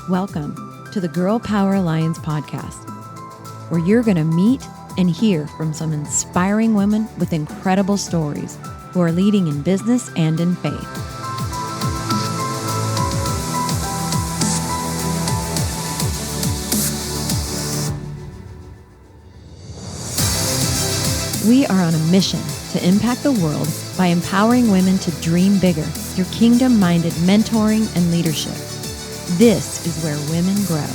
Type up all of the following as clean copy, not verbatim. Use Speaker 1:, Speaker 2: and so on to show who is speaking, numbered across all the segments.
Speaker 1: Welcome to the Girl Power Alliance podcast, where you're going to meet and hear from some inspiring women with incredible stories who are leading in business and in faith. We are on a mission to impact the world by empowering women to dream bigger through kingdom-minded mentoring and leadership. This is where women grow.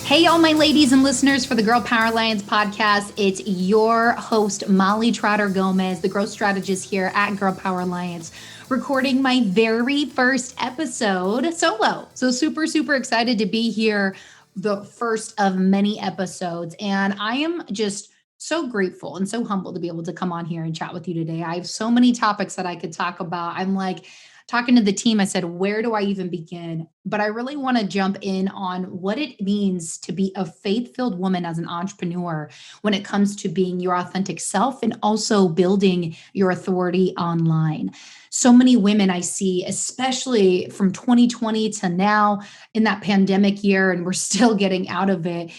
Speaker 2: Hey, all my ladies and listeners for the Girl Power Alliance podcast. It's your host, Molly Trotter-Gomez, the growth strategist here at Girl Power Alliance, recording my very first episode solo. So super excited to be here, the first of many episodes. And I am just so grateful and so humbled to be able to come on here and chat with you today. I have so many topics that I could talk about. I'm like, talking to the team, I said, where do I even begin? But I really want to jump in on what it means to be a faith-filled woman as an entrepreneur when it comes to being your authentic self and also building your authority online. So many women I see, especially from 2020 to now in that pandemic year, and we're still getting out of it.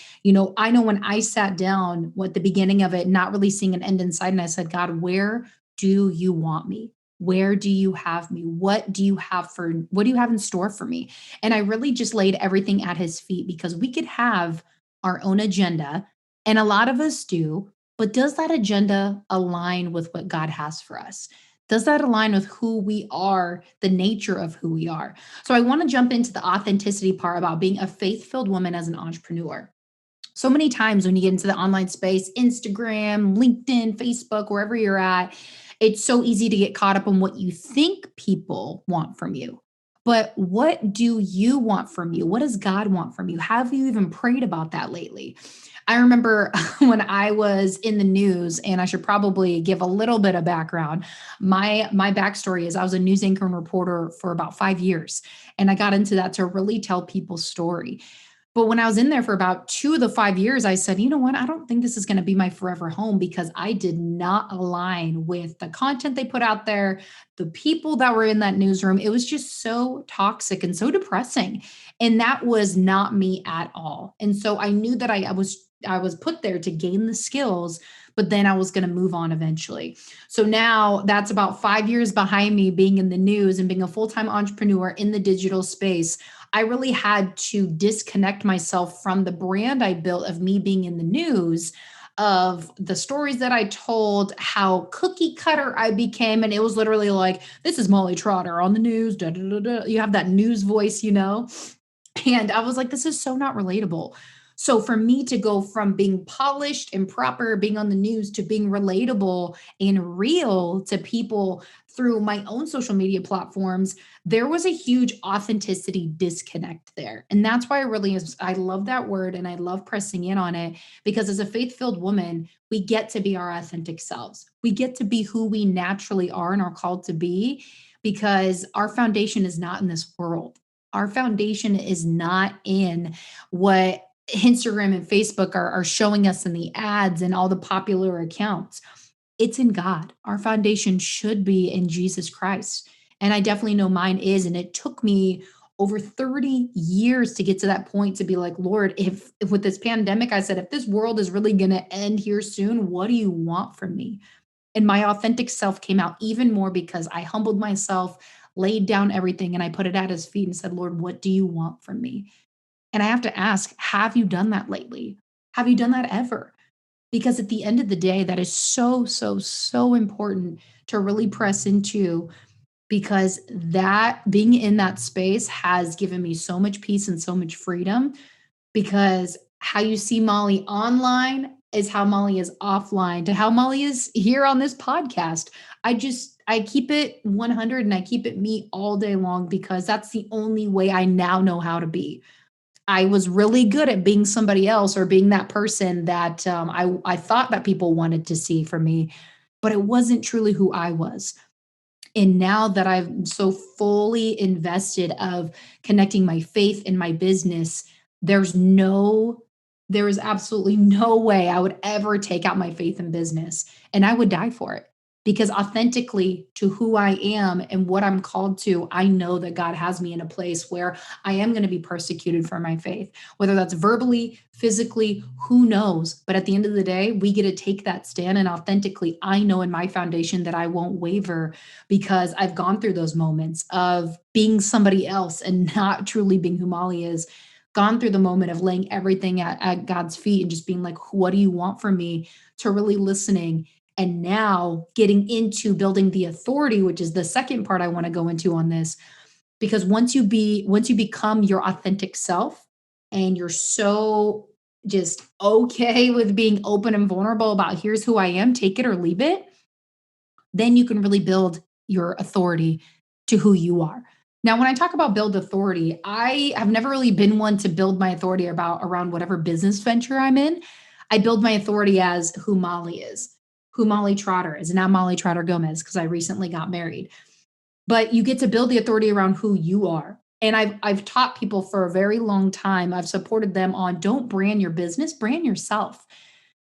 Speaker 2: I know when I sat down at the beginning of it, not really seeing an end in sight, and I said, God, where do you want me? Where do you have me? What do you have in store for me? And I really just laid everything at his feet because we could have our own agenda, and a lot of us do, but does that agenda align with what God has for us? Does that align with who we are, the nature of who we are? So I want to jump into the authenticity part about being a faith-filled woman as an entrepreneur. So many times when you get into the online space, Instagram, LinkedIn, Facebook, wherever you're at, it's so easy to get caught up on what you think people want from you. But what do you want from you? What does God want from you? Have you even prayed about that lately? I remember when I was in the news, and I should probably give a little bit of background. My backstory is I was a news anchor and reporter for about 5 years, and I got into that to really tell people's story. But when I was in there for about 2 of the 5 years, I said, you know what? I don't think this is going to be my forever home because I did not align with the content they put out there, the people that were in that newsroom. It was just so toxic and so depressing. And that was not me at all. And so I knew that I was put there to gain the skills, but then I was going to move on eventually. So now that's about 5 years behind me being in the news and being a full-time entrepreneur in the digital space. I really had to disconnect myself from the brand I built of me being in the news, of the stories that I told, how cookie cutter I became. And it was literally like, this is Molly Trotter on the news. Da, da, da, da. You have that news voice, And I was like, this is so not relatable. So for me to go from being polished and proper, being on the news, to being relatable and real to people through my own social media platforms, there was a huge authenticity disconnect there. And that's why I love that word and I love pressing in on it, because as a faith-filled woman, we get to be our authentic selves. We get to be who we naturally are and are called to be, because our foundation is not in this world. Our foundation is not in what Instagram and Facebook are showing us in the ads and all the popular accounts. It's in God. Our foundation should be in Jesus Christ. And I definitely know mine is. And it took me over 30 years to get to that point to be like, Lord, if with this pandemic, I said, if this world is really going to end here soon, what do you want from me? And my authentic self came out even more because I humbled myself, laid down everything, and I put it at his feet and said, Lord, what do you want from me? And I have to ask, have you done that lately? Have you done that ever? Because at the end of the day, that is so important to really press into, because that being in that space has given me so much peace and so much freedom. Because how you see Molly online is how Molly is offline, to how Molly is here on this podcast. I keep it 100 and I keep it me all day long, because that's the only way I now know how to be. I was really good at being somebody else, or being that person that I thought that people wanted to see from me, but it wasn't truly who I was. And now that I'm so fully invested of connecting my faith in my business, there is absolutely no way I would ever take out my faith in business, and I would die for it, because authentically to who I am and what I'm called to, I know that God has me in a place where I am going to be persecuted for my faith, whether that's verbally, physically, who knows. But at the end of the day, we get to take that stand. And authentically, I know in my foundation that I won't waver because I've gone through those moments of being somebody else and not truly being who Molly is. Gone through the moment of laying everything at God's feet and just being like, what do you want from me? To really listening, and now getting into building the authority, which is the second part I want to go into on this, because once you become your authentic self and you're so just okay with being open and vulnerable about here's who I am, take it or leave it, then you can really build your authority to who you are. Now, when I talk about build authority, I have never really been one to build my authority about around whatever business venture I'm in. I build my authority as who Molly is, who Molly Trotter is, and now Molly Trotter-Gomez because I recently got married. But you get to build the authority around who you are. And I've taught people for a very long time. I've supported them on don't brand your business, brand yourself.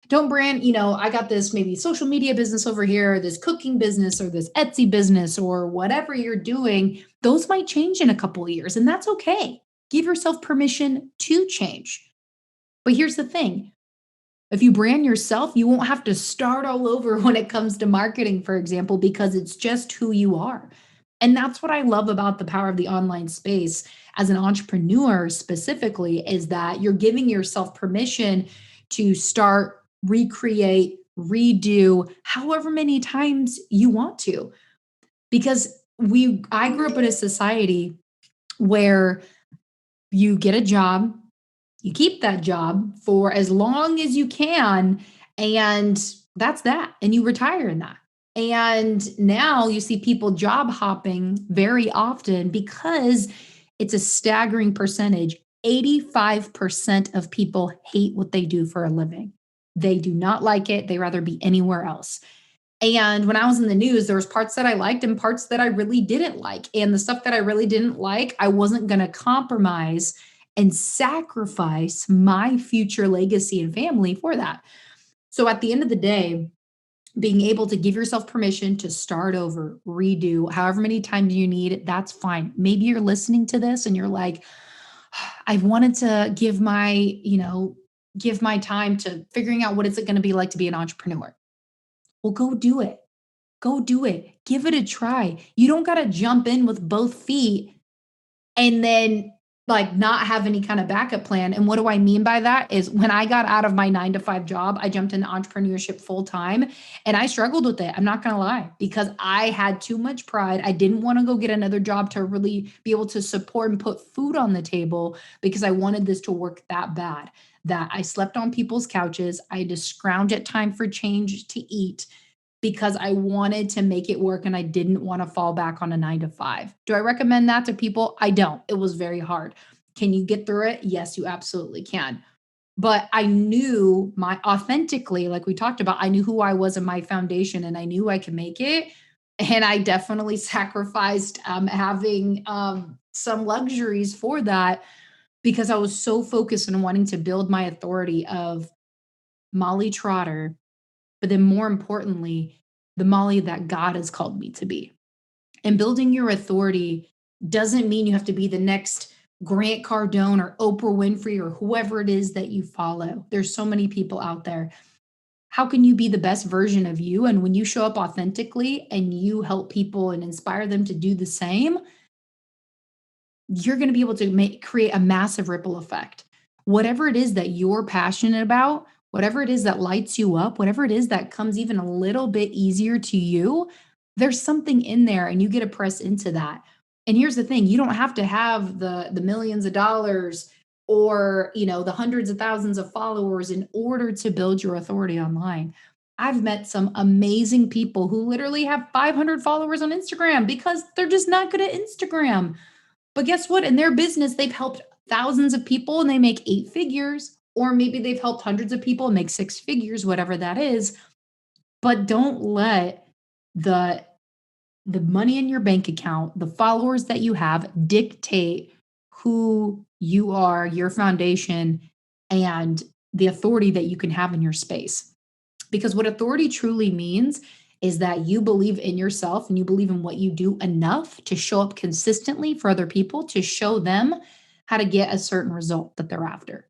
Speaker 2: Don't brand, I got this maybe social media business over here, or this cooking business, or this Etsy business, or whatever you're doing. Those might change in a couple of years, and that's okay. Give yourself permission to change. But here's the thing, if you brand yourself, you won't have to start all over when it comes to marketing, for example, because it's just who you are. And that's what I love about the power of the online space as an entrepreneur specifically is that you're giving yourself permission to start, recreate, redo however many times you want to. Because I grew up in a society where you get a job, you keep that job for as long as you can, and that's that. And you retire in that. And now you see people job hopping very often because it's a staggering percentage. 85% of people hate what they do for a living. They do not like it. They rather be anywhere else. And when I was in the news, there was parts that I liked and parts that I really didn't like. And the stuff that I really didn't like, I wasn't going to compromise and sacrifice my future legacy and family for that. So at the end of the day, being able to give yourself permission to start over, redo, however many times you need, that's fine. Maybe you're listening to this and you're like, I've wanted to give my time to figuring out what is it going to be like to be an entrepreneur. Well, go do it. Go do it. Give it a try. You don't got to jump in with both feet and then like not have any kind of backup plan. And what do I mean by that is when I got out of my 9 to 5 job, I jumped into entrepreneurship full time and I struggled with it. I'm not going to lie because I had too much pride. I didn't want to go get another job to really be able to support and put food on the table because I wanted this to work that bad that I slept on people's couches. I had to scrounge at time for change to eat because I wanted to make it work and I didn't want to fall back on a 9 to 5. Do I recommend that to people? I don't. It was very hard. Can you get through it? Yes, you absolutely can. But I knew authentically, like we talked about, I knew who I was in my foundation and I knew I could make it. And I definitely sacrificed having some luxuries for that because I was so focused on wanting to build my authority of Molly Trotter, but then more importantly, the Molly that God has called me to be. And building your authority doesn't mean you have to be the next Grant Cardone or Oprah Winfrey or whoever it is that you follow. There's so many people out there. How can you be the best version of you? And when you show up authentically and you help people and inspire them to do the same, you're going to be able to create a massive ripple effect. Whatever it is that you're passionate about, whatever it is that lights you up, whatever it is that comes even a little bit easier to you, there's something in there and you get to press into that. And here's the thing, you don't have to have the millions of dollars or, the hundreds of thousands of followers in order to build your authority online. I've met some amazing people who literally have 500 followers on Instagram because they're just not good at Instagram. But guess what? In their business, they've helped thousands of people and they make 8 figures, or maybe they've helped hundreds of people and make 6 figures, whatever that is. But don't let the money in your bank account, the followers that you have dictate who you are, your foundation, and the authority that you can have in your space. Because what authority truly means is that you believe in yourself and you believe in what you do enough to show up consistently for other people, to show them how to get a certain result that they're after.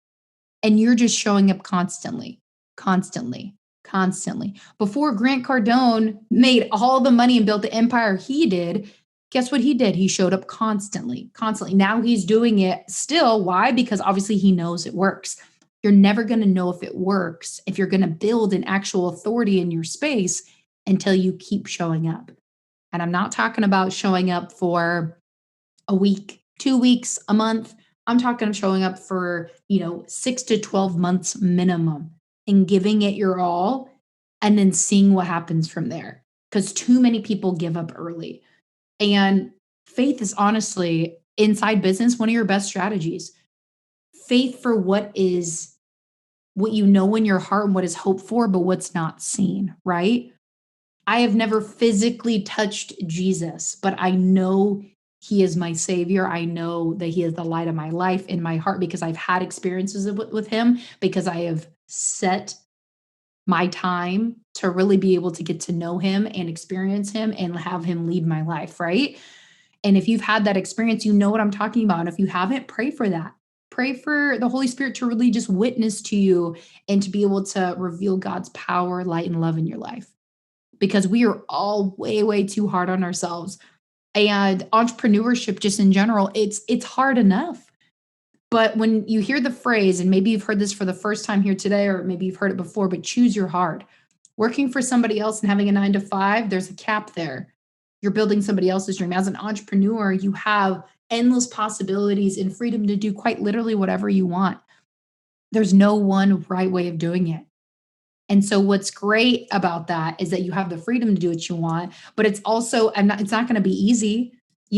Speaker 2: And you're just showing up constantly, constantly, constantly. Before Grant Cardone made all the money and built the empire he did, guess what he did? He showed up constantly, constantly. Now he's doing it still. Why? Because obviously he knows it works. You're never going to know if it works if you're going to build an actual authority in your space until you keep showing up. And I'm not talking about showing up for a week, 2 weeks, a month. I'm talking showing up for, 6 to 12 months minimum and giving it your all and then seeing what happens from there. Because too many people give up early. And faith is honestly inside business one of your best strategies. Faith for what you know in your heart and what is hoped for, but what's not seen, right? I have never physically touched Jesus, but I know he is my savior. I know that he is the light of my life in my heart because I've had experiences with him, because I have set my time to really be able to get to know him and experience him and have him lead my life, right? And if you've had that experience, you know what I'm talking about. And if you haven't, pray for that. Pray for the Holy Spirit to really just witness to you and to be able to reveal God's power, light, and love in your life. Because we are all way, way too hard on ourselves. And entrepreneurship, just in general, it's hard enough. But when you hear the phrase, and maybe you've heard this for the first time here today, or maybe you've heard it before, but choose your hard. Working for somebody else and having a 9 to 5, there's a cap there. You're building somebody else's dream. As an entrepreneur, you have endless possibilities and freedom to do quite literally whatever you want. There's no one right way of doing it. And so what's great about that is that you have the freedom to do what you want, but it's also it's not going to be easy.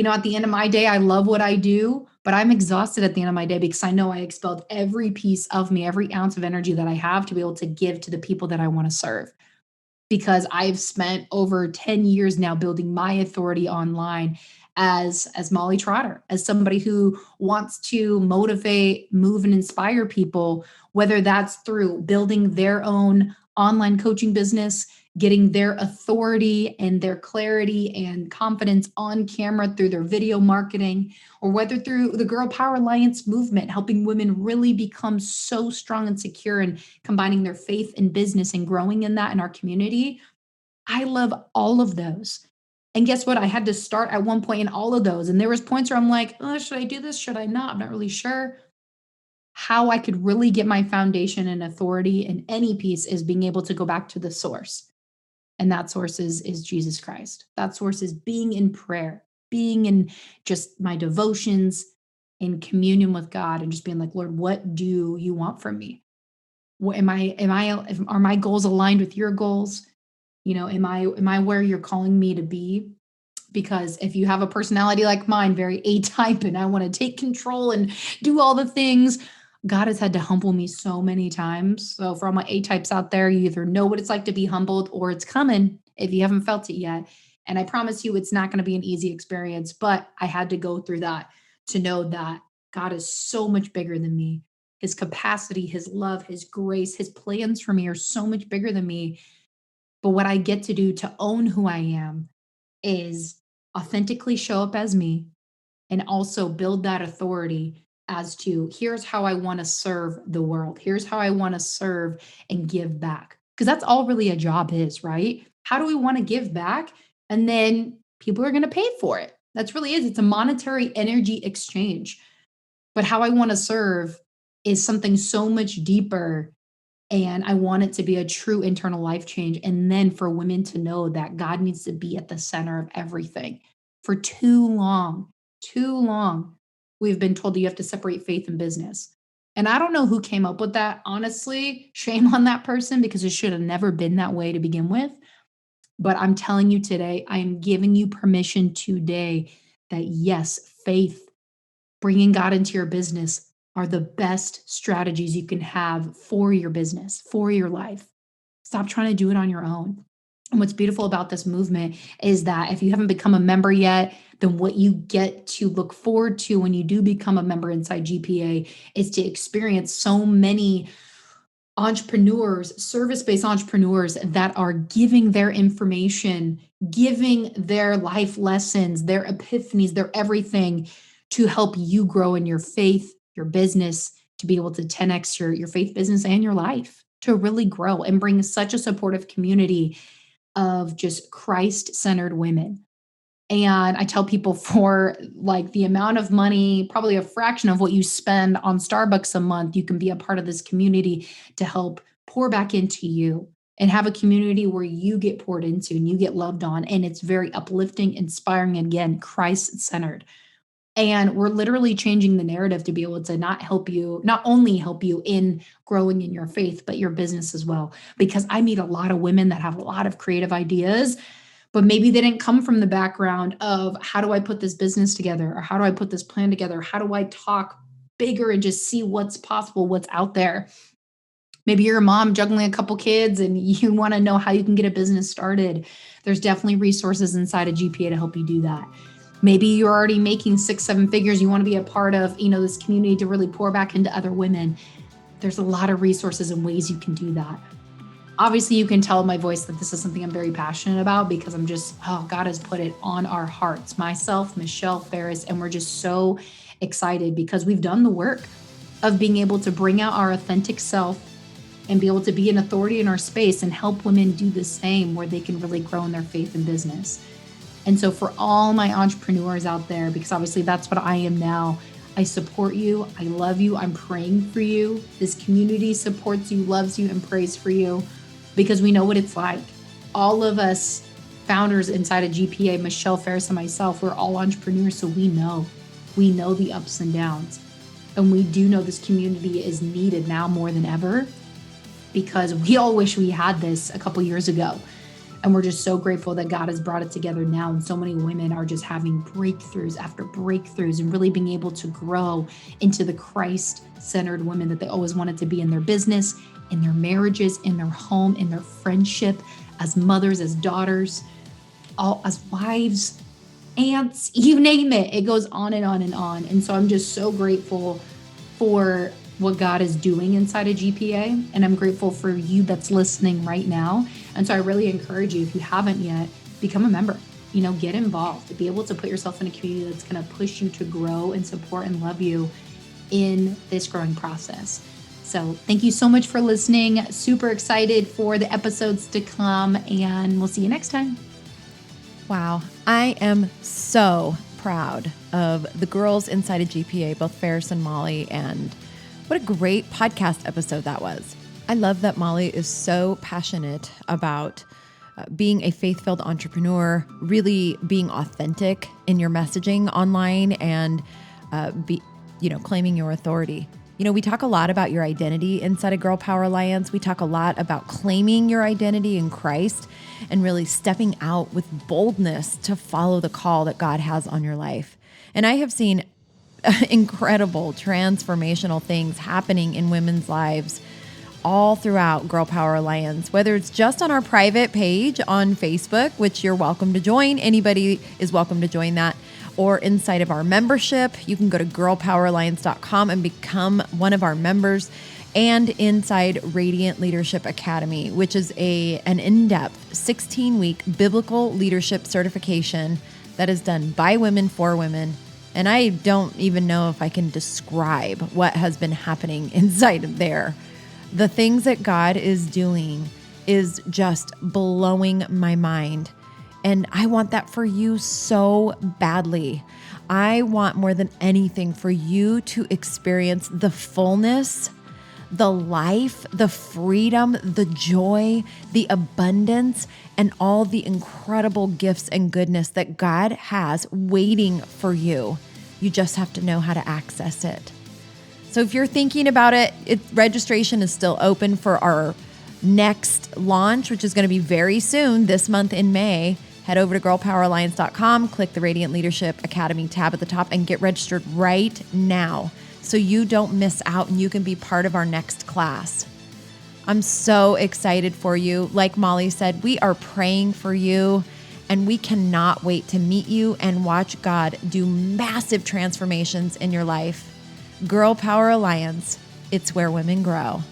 Speaker 2: At the end of my day, I love what I do, but I'm exhausted at the end of my day because I know I expelled every piece of me, every ounce of energy that I have to be able to give to the people that I want to serve. Because I've spent over 10 years now building my authority online as Molly Trotter, as somebody who wants to motivate, move, and inspire people, whether that's through building their own online coaching business, getting their authority and their clarity and confidence on camera through their video marketing, or whether through the Girl Power Alliance movement, helping women really become so strong and secure and combining their faith and business and growing in that in our community. I love all of those. And guess what? I had to start at one point in all of those. And there was points where I'm like, oh, should I do this? Should I not? I'm not really sure. How I could really get my foundation and authority in any piece is being able to go back to the source. And that source is Jesus Christ. That source is being in prayer, being in just my devotions, in communion with God, and just being like, Lord, what do you want from me? What are my goals aligned with your goals? Am I where you're calling me to be? Because if you have a personality like mine, very A-type, and I want to take control and do all the things, God has had to humble me so many times. So for all my A-types out there, you either know what it's like to be humbled or it's coming if you haven't felt it yet. And I promise you, it's not going to be an easy experience, but I had to go through that to know that God is so much bigger than me. His capacity, his love, his grace, his plans for me are so much bigger than me. But what I get to do to own who I am is authentically show up as me and also build that authority as to here's how I want to serve the world. Here's how I want to serve and give back. Because that's all really a job is, right? How do we want to give back? And then people are going to pay for it. That's really is. It's a monetary energy exchange. But how I want to serve is something so much deeper. And I want it to be a true internal life change. And then for women to know that God needs to be at the center of everything. For too long, we've been told that you have to separate faith and business. And I don't know who came up with that. Honestly, shame on that person because it should have never been that way to begin with. But I'm telling you today, I am giving you permission today that yes, faith, bringing God into your business are the best strategies you can have for your business, for your life. Stop trying to do it on your own. And what's beautiful about this movement is that if you haven't become a member yet, then what you get to look forward to when you do become a member inside GPA is to experience so many entrepreneurs, service-based entrepreneurs that are giving their information, giving their life lessons, their epiphanies, their everything to help you grow in your faith, your business, to be able to 10x your faith business and your life, to really grow and bring such a supportive community of just Christ-centered women. And I tell people for like the amount of money, probably a fraction of what you spend on Starbucks a month, you can be a part of this community to help pour back into you and have a community where you get poured into and you get loved on. And it's very uplifting, inspiring, again, Christ centered. And we're literally changing the narrative to be able to not only help you in growing in your faith, but your business as well. Because I meet a lot of women that have a lot of creative ideas, but maybe they didn't come from the background of how do I put this business together? Or how do I put this plan together? How do I talk bigger and just see what's possible, what's out there? Maybe you're a mom juggling a couple kids and you want to know how you can get a business started. There's definitely resources inside of GPA to help you do that. Maybe you're already making 6-7 figures. You want to be a part of, this community to really pour back into other women. There's a lot of resources and ways you can do that. Obviously, you can tell in my voice that this is something I'm very passionate about because God has put it on our hearts. Myself, Michelle, Ferris, and we're just so excited because we've done the work of being able to bring out our authentic self and be able to be an authority in our space and help women do the same where they can really grow in their faith and business. And so for all my entrepreneurs out there, because obviously that's what I am now, I support you. I love you. I'm praying for you. This community supports you, loves you, and prays for you because we know what it's like. All of us founders inside of GPA, Michelle, Ferris, and myself, we're all entrepreneurs, so we know the ups and downs. And we do know this community is needed now more than ever because we all wish we had this a couple years ago. And we're just so grateful that God has brought it together now. And so many women are just having breakthroughs after breakthroughs and really being able to grow into the Christ-centered women that they always wanted to be in their business, in their marriages, in their home, in their friendship, as mothers, as daughters, all as wives, aunts, you name it. It goes on and on and on. And so I'm just so grateful for what God is doing inside of GPA. And I'm grateful for you that's listening right now. And so I really encourage you, if you haven't yet, become a member, get involved, to be able to put yourself in a community that's going to push you to grow and support and love you in this growing process. So thank you so much for listening. Super excited for the episodes to come, and we'll see you next time.
Speaker 1: Wow. I am so proud of the girls inside of GPA, both Ferris and Molly, and what a great podcast episode that was. I love that Molly is so passionate about being a faith-filled entrepreneur, really being authentic in your messaging online and claiming your authority. We talk a lot about your identity inside of Girl Power Alliance. We talk a lot about claiming your identity in Christ and really stepping out with boldness to follow the call that God has on your life. And I have seen incredible transformational things happening in women's lives all throughout Girl Power Alliance, whether it's just on our private page on Facebook, which you're welcome to join. Anybody is welcome to join that. Or inside of our membership, you can go to girlpoweralliance.com and become one of our members. And inside Radiant Leadership Academy, which is an in-depth 16-week biblical leadership certification that is done by women for women. And I don't even know if I can describe what has been happening inside of there. The things that God is doing is just blowing my mind. And I want that for you so badly. I want more than anything for you to experience the fullness, the life, the freedom, the joy, the abundance, and all the incredible gifts and goodness that God has waiting for you. You just have to know how to access it. So if you're thinking about it, registration is still open for our next launch, which is going to be very soon, this month in May. Head over to girlpoweralliance.com, click the Radiant Leadership Academy tab at the top, and get registered right now so you don't miss out and you can be part of our next class. I'm so excited for you. Like Molly said, we are praying for you, and we cannot wait to meet you and watch God do massive transformations in your life. Girl Power Alliance, it's where women grow.